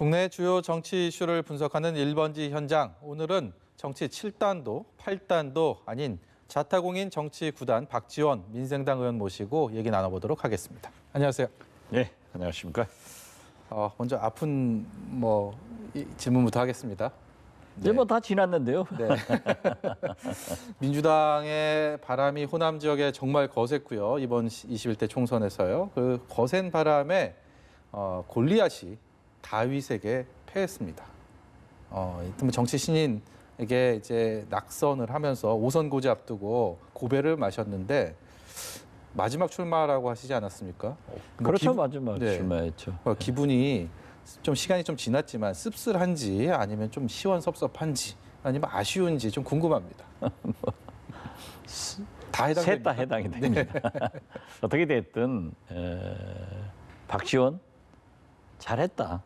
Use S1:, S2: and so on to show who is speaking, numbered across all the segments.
S1: 국내 주요 정치 이슈를 분석하는 1번지 현장. 오늘은 정치 7단도, 8단도 아닌 자타공인 정치 9단 박지원 민생당 의원 모시고 얘기 나눠보도록 하겠습니다. 안녕하세요.
S2: 네, 안녕하십니까.
S1: 먼저 아픈 질문부터 하겠습니다.
S2: 이제 뭐 다 지났는데요.
S1: 네. 민주당의 바람이 호남 지역에 정말 거셌고요. 이번 21대 총선에서요. 그 거센 바람에 골리앗이 다윗에게 패했습니다. 정치 신인에게 이제 낙선을 하면서 5선 고지 앞두고 고배를 마셨는데 마지막 출마라고 하시지 않았습니까?
S2: 그렇죠, 마지막
S1: 네.
S2: 출마했죠.
S1: 기분이 좀 시간이 좀 지났지만 씁쓸한지 아니면 좀 시원섭섭한지 아니면 아쉬운지 좀 궁금합니다. 다 해당됩니다.
S2: 셋 다 해당이 됩니다. 어떻게 됐든 박지원 잘했다.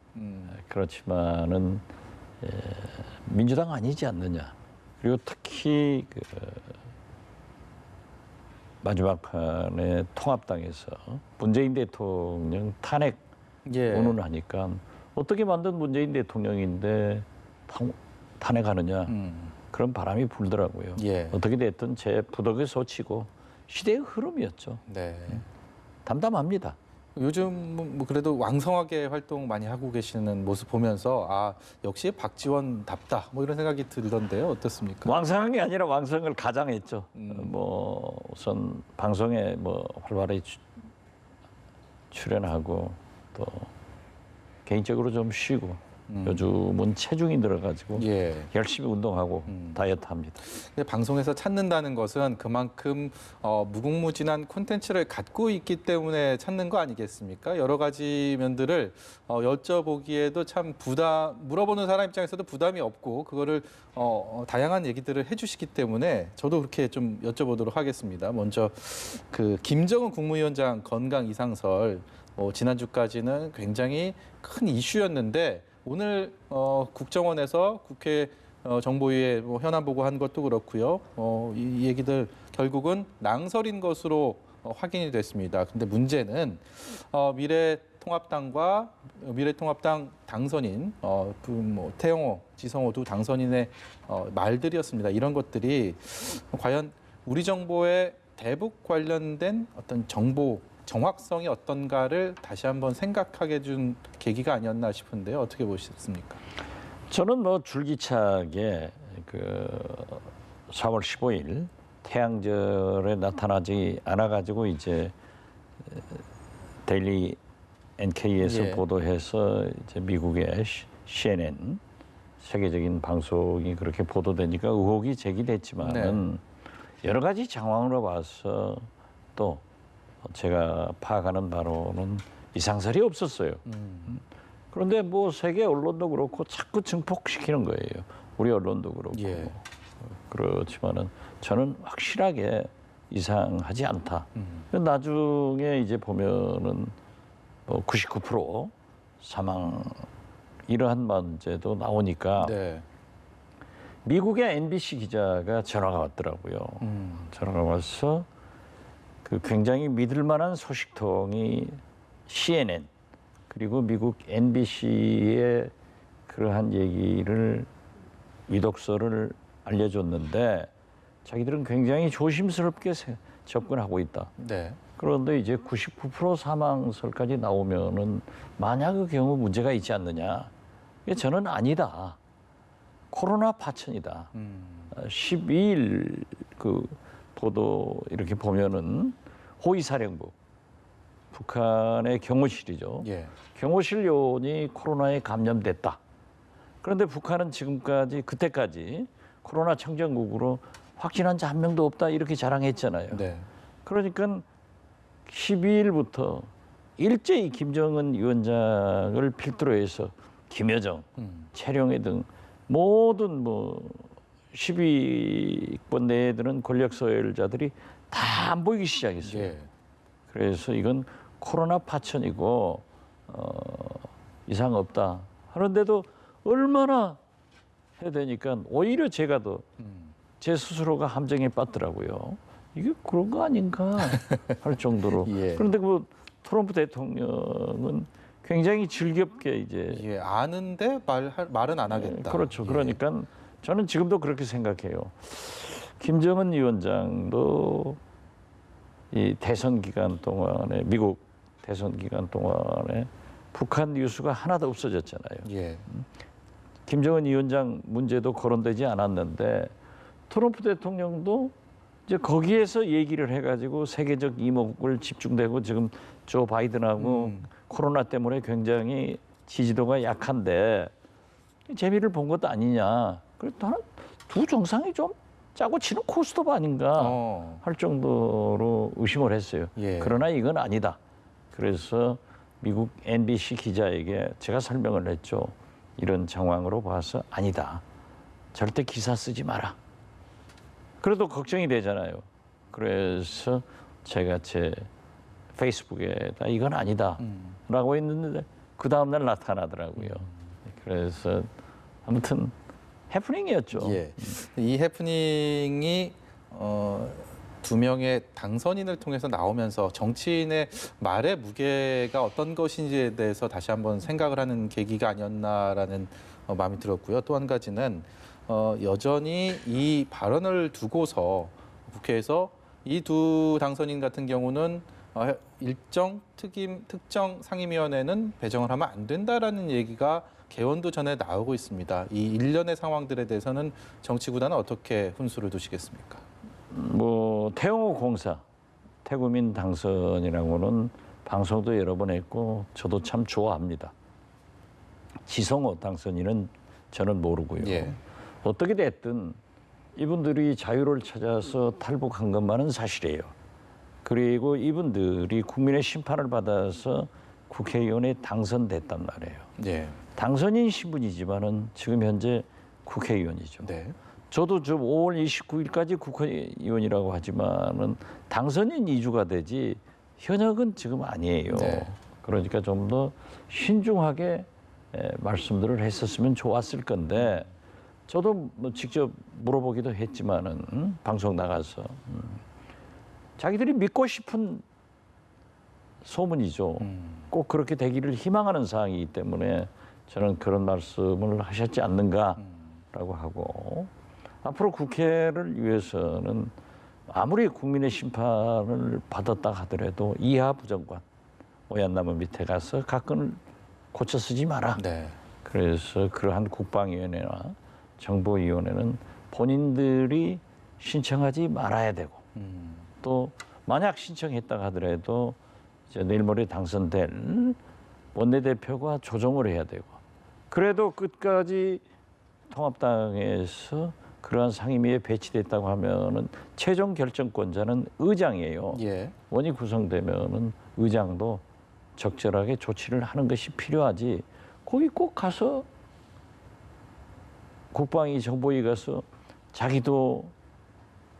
S2: 그렇지만은 민주당 아니지 않느냐. 그리고 특히 마지막 판에 통합당에서 문재인 대통령 탄핵 운운하니까 어떻게 만든 문재인 대통령인데 탄핵하느냐 그런 바람이 불더라고요. 어떻게 됐든 제 부덕에 소치고 시대의 흐름이었죠.
S1: 네.
S2: 담담합니다.
S1: 요즘 그래도 왕성하게 활동 많이 하고 계시는 모습 보면서 역시 박지원답다 이런 생각이 들던데요. 어떻습니까?
S2: 왕성한 게 아니라 왕성을 가장했죠. 우선 방송에 활발히 출연하고 또 개인적으로 좀 쉬고 요즘은 체중이 늘어가지고 열심히 운동하고 다이어트합니다.
S1: 방송에서 찾는다는 것은 그만큼 무궁무진한 콘텐츠를 갖고 있기 때문에 찾는 거 아니겠습니까? 여러 가지 면들을 여쭤보기에도 참 물어보는 사람 입장에서도 부담이 없고 그거를 다양한 얘기들을 해주시기 때문에 저도 그렇게 좀 여쭤보도록 하겠습니다. 먼저 김정은 국무위원장 건강 이상설 지난주까지는 굉장히 큰 이슈였는데 오늘 국정원에서 국회 정보위에 현안 보고한 것도 그렇고요. 이 얘기들 결국은 낭설인 것으로 확인이 됐습니다. 근데 문제는 미래통합당 당선인 태영호, 지성호 두 당선인의 말들이었습니다. 이런 것들이 과연 우리 정보의 대북 관련된 어떤 정보 정확성이 어떤가를 다시 한번 생각하게 해준 계기가 아니었나 싶은데요. 어떻게 보셨습니까?
S2: 저는 줄기차게 4월 15일 태양절에 나타나지 않아가지고 이제 데일리 NK에서 보도해서 이제 미국의 CNN 세계적인 방송이 그렇게 보도되니까 의혹이 제기됐지만은 여러 가지 정황으로 봐서 또 제가 파악하는 바로는 이상설이 없었어요. 그런데 세계 언론도 그렇고 자꾸 증폭시키는 거예요. 우리 언론도 그렇고. 그렇지만은 저는 확실하게 이상하지 않다. 나중에 이제 보면은 99% 사망 이러한 문제도 나오니까 미국의 MBC 기자가 전화가 왔더라고요. 전화가 와서 굉장히 믿을 만한 소식통이 CNN 그리고 미국 NBC의 그러한 얘기를 위독설을 알려줬는데 자기들은 굉장히 조심스럽게 접근하고 있다. 그런데 이제 99% 사망설까지 나오면은 만약 그 경우 문제가 있지 않느냐? 저는 아니다. 코로나 파천이다. 12일 보도 이렇게 보면은 호위사령부 북한의 경호실이죠. 경호실 요원이 코로나에 감염됐다. 그런데 북한은 그때까지 코로나 청정국으로 확진한 자 한 명도 없다 이렇게 자랑했잖아요. 그러니까 12일부터 일제히 김정은 위원장을 필두로 해서 김여정, 최룡해 등 모든 10위권 내에 드는 권력 서열자들이 다 안 보이기 시작했어요. 그래서 이건 코로나 파천이고 이상 없다 하는데도 얼마나 해야 되니까 오히려 제가 더 제 스스로가 함정에 빠뜨더라고요. 이게 그런 거 아닌가 할 정도로. 그런데 트럼프 대통령은 굉장히 즐겁게 이제
S1: 예, 아는데 말은 안 하겠다.
S2: 그렇죠.
S1: 예.
S2: 그러니까 저는 지금도 그렇게 생각해요. 김정은 위원장도 이 대선 기간 동안에 미국 대선 기간 동안에 북한 뉴스가 하나도 없어졌잖아요.
S1: 예.
S2: 김정은 위원장 문제도 거론되지 않았는데 트럼프 대통령도 이제 거기에서 얘기를 해가지고 세계적 이목을 집중되고 지금 조 바이든하고 코로나 때문에 굉장히 지지도가 약한데 재미를 본 것도 아니냐. 그래서 나는 두 정상이 좀 짜고 치는 코스톱 아닌가 할 정도로 의심을 했어요.
S1: 예.
S2: 그러나 이건 아니다. 그래서 미국 NBC 기자에게 제가 설명을 했죠. 이런 정황으로 봐서 아니다. 절대 기사 쓰지 마라. 그래도 걱정이 되잖아요. 그래서 제가 제 페이스북에다 이건 아니다 라고 했는데 그 다음날 나타나더라고요. 그래서 아무튼 해프닝이었죠.
S1: 예. 이 해프닝이 두 명의 당선인을 통해서 나오면서 정치인의 말의 무게가 어떤 것인지에 대해서 다시 한번 생각을 하는 계기가 아니었나라는 마음이 들었고요. 또 한 가지는 여전히 이 발언을 두고서 국회에서 이 두 당선인 같은 경우는 일정 특정 상임위원회는 배정을 하면 안 된다라는 얘기가 개원도 전에 나오고 있습니다. 이 일련의 상황들에 대해서는 정치구단은 어떻게 훈수를 두시겠습니까?
S2: 뭐 태영호 공사 태구민 당선이라고는 방송도 여러 번 했고 저도 참 좋아합니다. 지성호 당선인은 저는 모르고요.
S1: 예.
S2: 어떻게 됐든 이분들이 자유를 찾아서 탈북한 것만은 사실이에요. 그리고 이분들이 국민의 심판을 받아서 국회의원에 당선됐단 말이에요.
S1: 예.
S2: 당선인 신분이지만은 지금 현재 국회의원이죠.
S1: 네.
S2: 저도 좀 5월 29일까지 국회의원이라고 하지만은 당선인 2주가 되지 현역은 지금 아니에요.
S1: 네.
S2: 그러니까 좀 더 신중하게 말씀들을 했었으면 좋았을 건데 저도 뭐 직접 물어보기도 했지만은 방송 나가서 자기들이 믿고 싶은 소문이죠. 꼭 그렇게 되기를 희망하는 사항이기 때문에 저는 그런 말씀을 하셨지 않는가라고 하고 앞으로 국회를 위해서는 아무리 국민의 심판을 받았다 하더라도 이하 부정관 오얏나무 밑에 가서 가끔을 고쳐 쓰지 마라.
S1: 네.
S2: 그래서 그러한 국방위원회나 정보위원회는 본인들이 신청하지 말아야 되고 또 만약 신청했다 하더라도 이제 내일 모레 당선될 원내대표가 조정을 해야 되고 그래도 끝까지 통합당에서 그러한 상임위에 배치됐다고 하면은 최종 결정권자는 의장이에요.
S1: 예.
S2: 원이 구성되면은 의장도 적절하게 조치를 하는 것이 필요하지. 거기 꼭 가서 국방위 정보위 가서 자기도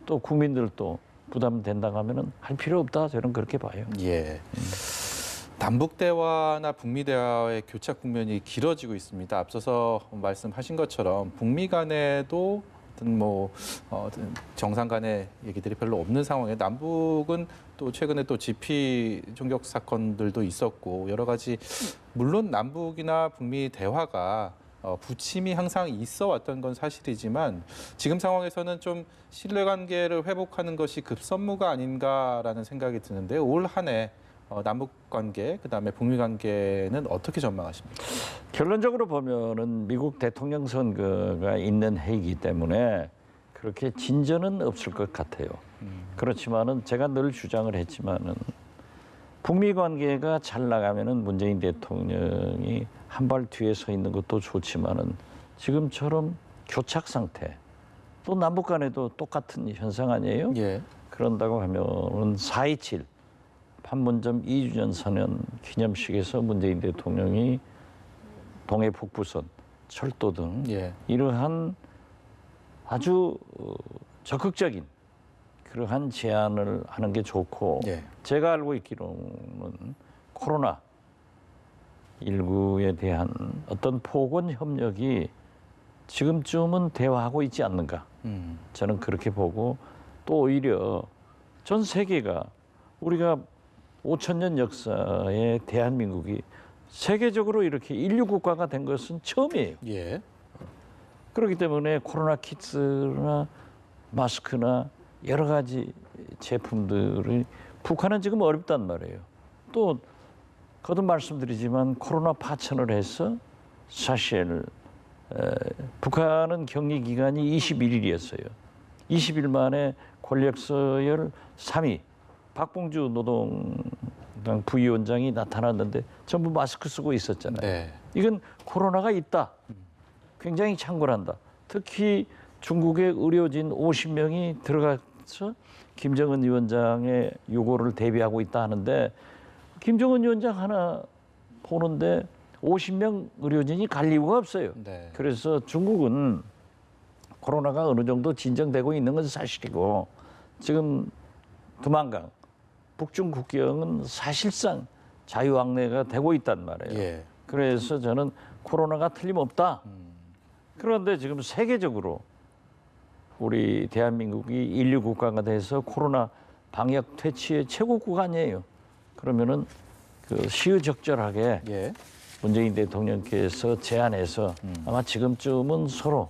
S2: 또 국민들도 부담된다고 하면은 할 필요 없다. 저는 그렇게 봐요.
S1: 예. 남북 대화나 북미 대화의 교착 국면이 길어지고 있습니다. 앞서서 말씀하신 것처럼 북미 간에도 어떤 정상 간의 얘기들이 별로 없는 상황에 남북은 또 최근에 또 지피 총격 사건들도 있었고 여러 가지 물론 남북이나 북미 대화가 부침이 항상 있어 왔던 건 사실이지만 지금 상황에서는 좀 신뢰관계를 회복하는 것이 급선무가 아닌가라는 생각이 드는데 올 한 해 남북 관계 그다음에 북미 관계는 어떻게 전망하십니까?
S2: 결론적으로 보면은 미국 대통령 선거가 있는 해이기 때문에 그렇게 진전은 없을 것 같아요. 그렇지만은 제가 늘 주장을 했지만은 북미 관계가 잘 나가면은 문재인 대통령이 한 발 뒤에 서 있는 것도 좋지만은 지금처럼 교착 상태 또 남북 간에도 똑같은 현상 아니에요?
S1: 예.
S2: 그런다고 하면은 4.27 판문점 2주년 선언 기념식에서 문재인 대통령이 동해 북부선, 철도 등
S1: 예.
S2: 이러한 아주 적극적인 그러한 제안을 하는 게 좋고
S1: 예.
S2: 제가 알고 있기로는 코로나 19에 대한 어떤 포권 협력이 지금쯤은 대화하고 있지 않는가 저는 그렇게 보고 또 오히려 전 세계가 우리가 5,000년 역사의 대한민국이 세계적으로 이렇게 인류 국가가 된 것은 처음이에요.
S1: 예.
S2: 그렇기 때문에 코로나 키트나 마스크나 여러 가지 제품들이 북한은 지금 어렵단 말이에요. 또 거듭 말씀드리지만 코로나 파천을 해서 사실 북한은 격리 기간이 21일이었어요. 20일 만에 권력 서열 3위 박봉주 노동당 부위원장이 나타났는데 전부 마스크 쓰고 있었잖아요.
S1: 네.
S2: 이건 코로나가 있다. 굉장히 창궐한다. 특히 중국의 의료진 50명이 들어가서 김정은 위원장의 요구를 대비하고 있다 하는데 김정은 위원장 하나 보는데 50명 의료진이 갈 이유가 없어요.
S1: 네.
S2: 그래서 중국은 코로나가 어느 정도 진정되고 있는 건 사실이고 지금 두만강 북중 국경은 사실상 자유왕래가 되고 있단 말이에요.
S1: 예.
S2: 그래서 저는 코로나가 틀림없다. 그런데 지금 세계적으로 우리 대한민국이 인류 국가가 돼서 코로나 방역 퇴치의 최고 구간이에요. 그러면은 그 시의적절하게
S1: 예.
S2: 문재인 대통령께서 제안해서 아마 지금쯤은 서로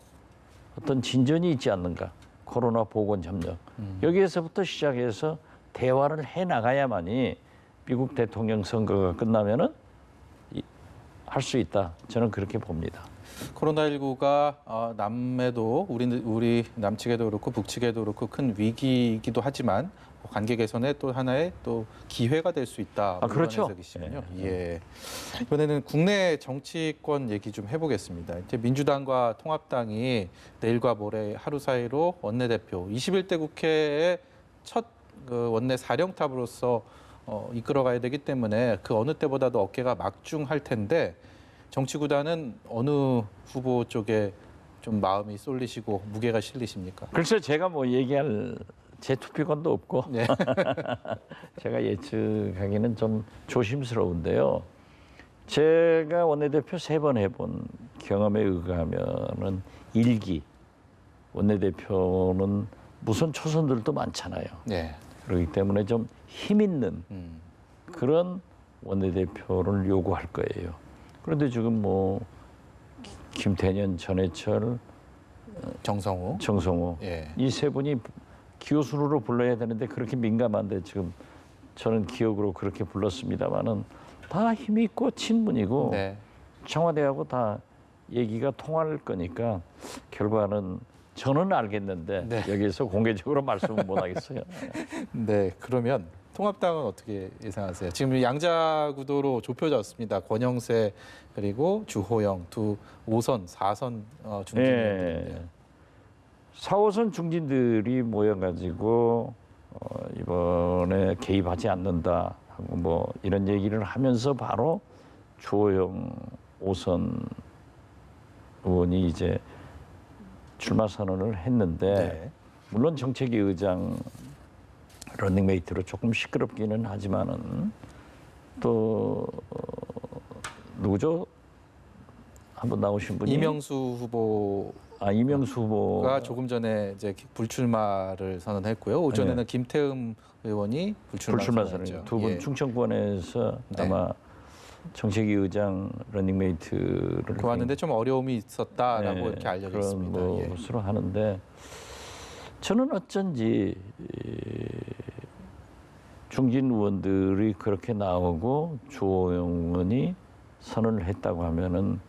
S2: 어떤 진전이 있지 않는가. 코로나 보건 협력 여기에서부터 시작해서 대화를 해 나가야만이 미국 대통령 선거가 끝나면은 할 수 있다. 저는 그렇게 봅니다.
S1: 코로나19가 남에도 우리 남측에도 그렇고 북측에도 그렇고 큰 위기이기도 하지만 관계 개선의 또 하나의 또 기회가 될 수 있다.
S2: 아, 그렇죠.
S1: 이런 해석이시군요. 예. 이번에는 국내 정치권 얘기 좀 해보겠습니다. 이제 민주당과 통합당이 내일과 모레 하루 사이로 원내대표 21대 국회의 첫 그 원내 사령탑으로서 이끌어가야 되기 때문에 그 어느 때보다도 어깨가 막중할 텐데 정치 구단은 어느 후보 쪽에 좀 마음이 쏠리시고 무게가 실리십니까?
S2: 글쎄 제가 뭐 얘기할 제 투표권도 없고
S1: 네.
S2: 제가 예측하기는 좀 조심스러운데요. 제가 원내대표 3번 해본 경험에 의하면은 1기 원내대표는 무슨 초선들도 많잖아요.
S1: 네.
S2: 그렇기 때문에 좀 힘 있는 그런 원내대표를 요구할 거예요. 그런데 지금 뭐 김태년, 전해철,
S1: 정성호.
S2: 정성호
S1: 예.
S2: 이 세 분이 기호순으로 불러야 되는데 그렇게 민감한데 지금 저는 기억으로 그렇게 불렀습니다마는 다 힘이 있고 친분이고
S1: 네.
S2: 청와대하고 다 얘기가 통할 거니까 결과는 저는 알겠는데
S1: 네.
S2: 여기서 공개적으로 말씀은 못 하겠어요.
S1: 네. 그러면 통합당은 어떻게 예상하세요? 지금 양자 구도로 좁혀졌습니다. 권영세 그리고 주호영 두 5선, 4선 중진들인데요.
S2: 4호선 중진들이 모여가지고 이번에 개입하지 않는다 하고 뭐 이런 얘기를 하면서 바로 주호영 5선 의원이 이제 출마 선언을 했는데
S1: 네.
S2: 물론 정책위 의장 러닝메이트로 조금 시끄럽기는 하지만은 또 누구죠? 한번 나오신 분이
S1: 이명수 후보가
S2: 이명수 후보가
S1: 조금 전에 이제 불출마를 선언했고요. 오전에는
S2: 네.
S1: 김태흠 의원이 불출마
S2: 선언
S1: 선언했죠.
S2: 두 분
S1: 예.
S2: 충청권에서
S1: 네.
S2: 아마 정책위 의장 러닝메이트를
S1: 교환하는데 좀 어려움이 있었다라고
S2: 네,
S1: 이렇게 알려져
S2: 그런
S1: 있습니다. 예.
S2: 것으로 하는데 저는 어쩐지 중진 의원들이 그렇게 나오고 주호영 의원이 선언을 했다고 하면은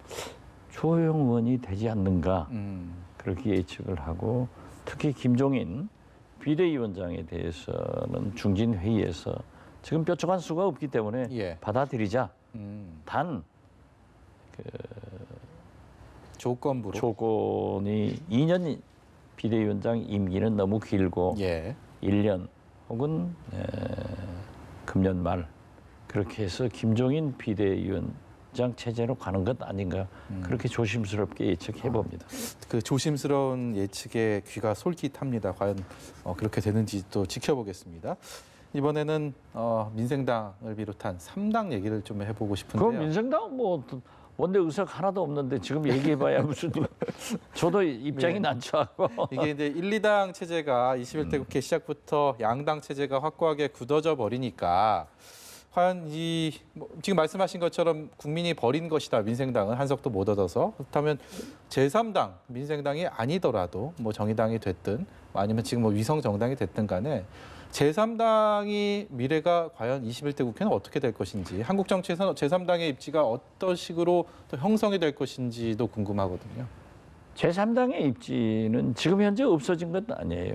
S2: 주호영 의원이 되지 않는가 그렇게 예측을 하고 특히 김종인 비대위원장에 대해서는 중진 회의에서 지금 뾰족한 수가 없기 때문에
S1: 예.
S2: 받아들이자. 단
S1: 조건부로.
S2: 조건이 2년 비대위원장 임기는 너무 길고
S1: 예.
S2: 1년 혹은 금년 말 그렇게 해서 김종인 비대위원장 체제로 가는 것 아닌가 그렇게 조심스럽게 예측해 봅니다.
S1: 그 조심스러운 예측에 귀가 솔깃합니다. 과연 그렇게 되는지 또 지켜보겠습니다. 이번에는 민생당을 비롯한 3당 얘기를 좀 해보고 싶은데요.
S2: 그럼 민생당 뭐 원내 의석 하나도 없는데 지금 얘기해봐야 무슨 저도 입장이
S1: 네.
S2: 난처하고
S1: 이게 이제 1, 2당 체제가 21대 국회 시작부터 양당 체제가 확고하게 굳어져 버리니까 과연 지금 말씀하신 것처럼 국민이 버린 것이다. 민생당은 한석도 못 얻어서. 그렇다면 제3당 민생당이 아니더라도 뭐 정의당이 됐든 아니면 지금 뭐 위성 정당이 됐든 간에 제3당이 미래가 과연 21대 국회는 어떻게 될 것인지, 한국 정치에서는 제3당의 입지가 어떤 식으로 또 형성이 될 것인지도 궁금하거든요.
S2: 제3당의 입지는 지금 현재 없어진 건 아니에요.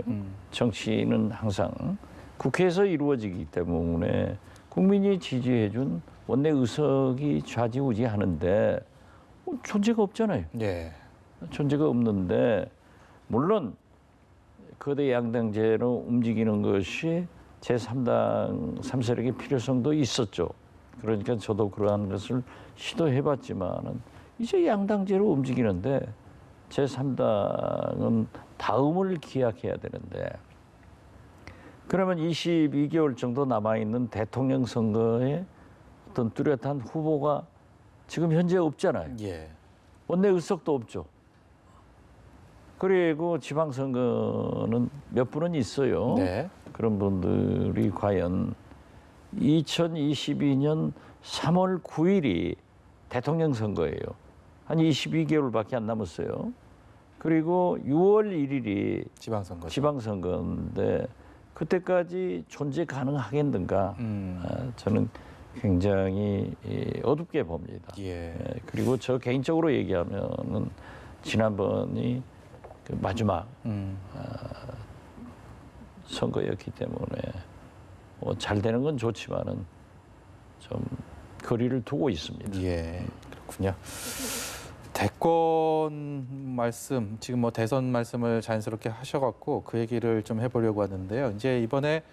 S2: 정치는 항상 국회에서 이루어지기 때문에 국민이 지지해준 원내 의석이 좌지우지하는데 존재가 없잖아요.
S1: 예.
S2: 존재가 없는데 물론 거대 양당제로 움직이는 것이 제3당 3세력의 필요성도 있었죠. 그러니까 저도 그러한 것을 시도해봤지만은 이제 양당제로 움직이는데 제3당은 다음을 기약해야 되는데 그러면 22개월 정도 남아있는 대통령 선거에 어떤 뚜렷한 후보가 지금 현재 없잖아요.
S1: 예.
S2: 원내 의석도 없죠. 그리고 지방선거는 몇 분은 있어요.
S1: 네.
S2: 그런 분들이 과연 2022년 3월 9일이 대통령 선거예요. 한 22개월밖에 안 남았어요. 그리고 6월 1일이
S1: 지방선거.
S2: 지방선거인데 그때까지 존재 가능하겠는가? 저는 굉장히 어둡게 봅니다.
S1: 예.
S2: 그리고 저 개인적으로 얘기하면은 지난번이 그 마지막 선거였기 때문에 뭐 잘 되는 건 좋지만은 좀 거리를 두고 있습니다.
S1: 예. 그렇군요. 대권 말씀, 지금 뭐 대선 말씀을 자연스럽게 하셔갖고 그 얘기를 좀 해보려고 하는데요. 이제 이번에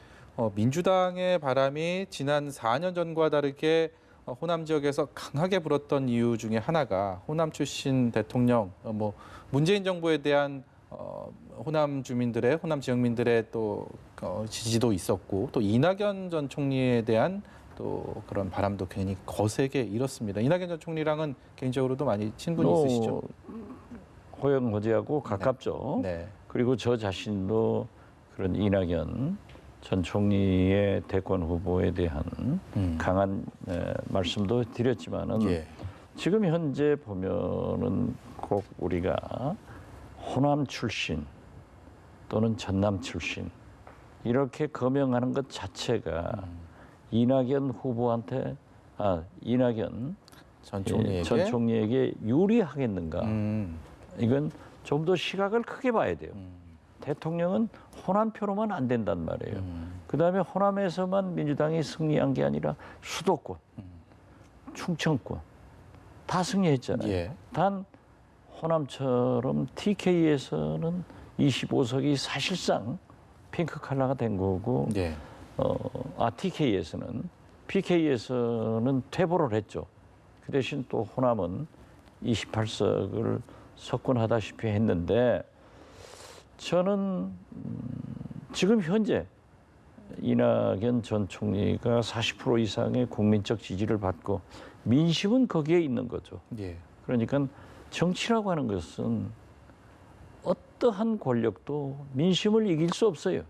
S1: 민주당의 바람이 지난 4년 전과 다르게 호남 지역에서 강하게 불었던 이유 중에 하나가 호남 출신 대통령, 뭐 문재인 정부에 대한 호남 주민들의, 호남 지역민들의 또 지지도 있었고, 또 이낙연 전 총리에 대한 또 그런 바람도 괜히 거세게 일었습니다. 이낙연 전 총리랑은 개인적으로도 많이 친분이 있으시죠?
S2: 호영호재하고 가깝죠.
S1: 네.
S2: 그리고 저 자신도 그런 이낙연 전 총리의 대권 후보에 대한 강한 말씀도 드렸지만은
S1: 예.
S2: 지금 현재 보면은 꼭 우리가 호남 출신 또는 전남 출신 이렇게 거명하는 것 자체가 이낙연 후보한테 이낙연 전 총리에게 유리하겠는가? 이건 좀 더 시각을 크게 봐야 돼요. 대통령은 호남표로만 안 된단 말이에요. 그다음에 호남에서만 민주당이 승리한 게 아니라 수도권, 충청권 다 승리했잖아요.
S1: 예.
S2: 단 호남처럼 TK에서는 25석이 사실상 핑크 컬러가 된 거고
S1: 예.
S2: TK에서는 PK에서는 퇴보를 했죠. 그 대신 또 호남은 28석을 석권하다시피 했는데 저는 지금 현재 이낙연 전 총리가 40% 이상의 국민적 지지를 받고 민심은 거기에 있는 거죠.
S1: 예.
S2: 그러니까 정치라고 하는 것은 어떠한 권력도 민심을 이길 수 없어요.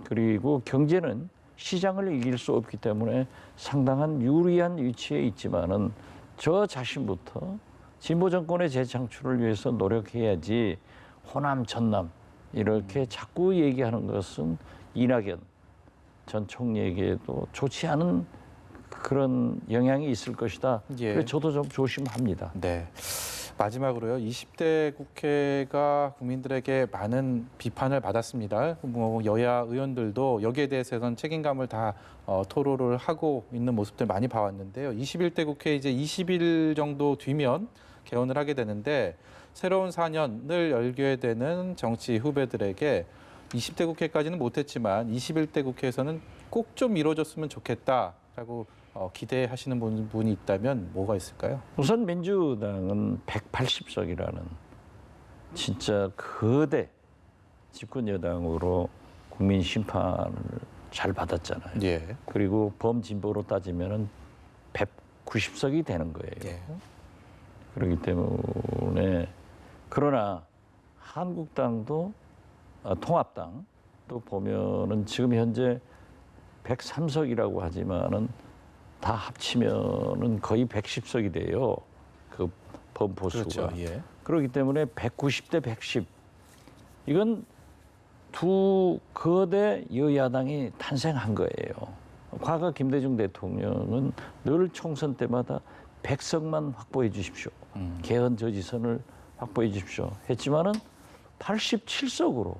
S2: 그리고 경제는 시장을 이길 수 없기 때문에 상당한 유리한 위치에 있지만은 저 자신부터 진보 정권의 재창출을 위해서 노력해야지 호남, 전남 이렇게 자꾸 얘기하는 것은 이낙연 전 총리에게도 좋지 않은 그런 영향이 있을 것이다.
S1: 예.
S2: 그래서 저도 좀 조심합니다.
S1: 네. 마지막으로요. 20대 국회가 국민들에게 많은 비판을 받았습니다. 뭐 여야 의원들도 여기에 대해서는 책임감을 다 토로를 하고 있는 모습들 많이 봐왔는데요. 21대 국회 이제 20일 정도 뒤면 개원을 하게 되는데 새로운 4년을 열게 되는 정치 후배들에게 20대 국회까지는 못했지만 21대 국회에서는 꼭 좀 이루어졌으면 좋겠다라고 기대하시는 분이 있다면 뭐가 있을까요?
S2: 우선 민주당은 180석이라는 진짜 거대 집권 여당으로 국민 심판을 잘 받았잖아요.
S1: 예.
S2: 그리고 범진보로 따지면은 190석이 되는 거예요.
S1: 예.
S2: 그렇기 때문에 그러나 한국당도 통합당 또 보면은 지금 현재 103석이라고 하지만은 다 합치면은 거의 110석이 돼요. 그 범보수가.
S1: 그렇죠. 예.
S2: 그렇기 때문에 190대 110. 이건 두 거대 여야당이 탄생한 거예요. 과거 김대중 대통령은 늘 총선 때마다 100석만 확보해 주십시오. 개헌 저지선을 확보해 주십시오. 했지만은 87석으로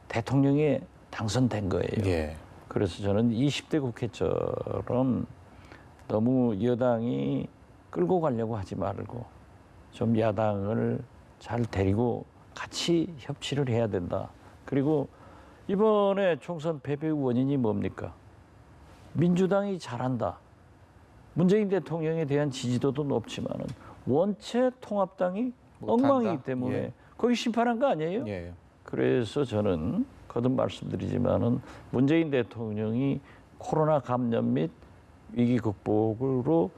S2: 대통령이 당선된 거예요.
S1: 예.
S2: 그래서 저는 20대 국회처럼 너무 여당이 끌고 가려고 하지 말고 좀 야당을 잘 데리고 같이 협치를 해야 된다. 그리고 이번에 총선 패배 원인이 뭡니까? 민주당이 잘한다. 문재인 대통령에 대한 지지도도 높지만은 원체 통합당이
S1: 못한다.
S2: 엉망이기 때문에
S1: 예.
S2: 거기 심판한 거 아니에요?
S1: 예.
S2: 그래서 저는 거듭 말씀드리지만은 문재인 대통령이 코로나 감염 및 위기 극복으로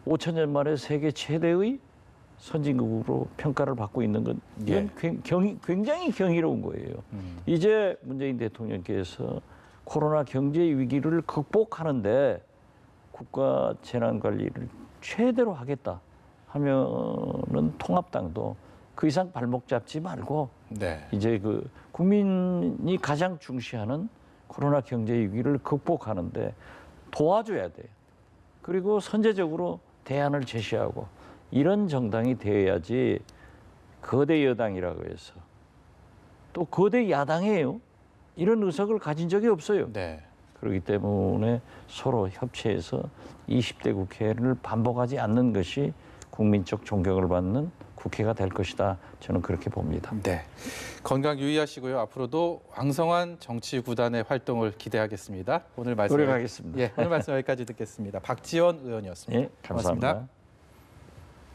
S2: 5천년 만에 세계 최대의 선진국으로 평가를 받고 있는 건 이건 굉장히 경이로운 거예요. 이제 문재인 대통령께서 코로나 경제 위기를 극복하는데 국가 재난 관리를 최대로 하겠다 하면은 통합당도 그 이상 발목 잡지 말고
S1: 네.
S2: 이제 그 국민이 가장 중시하는 코로나 경제 위기를 극복하는데 도와줘야 돼요. 그리고 선제적으로 대안을 제시하고 이런 정당이 되어야지 거대 여당이라고 해서 또 거대 야당이에요. 이런 의석을 가진 적이 없어요.
S1: 네.
S2: 그렇기 때문에 서로 협치해서 20대 국회를 반복하지 않는 것이 국민적 존경을 받는 국회가 될 것이다. 저는 그렇게 봅니다.
S1: 네. 건강 유의하시고요. 앞으로도 왕성한 정치 구단의 활동을 기대하겠습니다. 오늘 말씀
S2: 노력하겠습니다.
S1: 예, 오늘 말씀 여기까지 듣겠습니다. 박지원 의원이었습니다.
S2: 예, 감사합니다.
S1: 고맙습니다.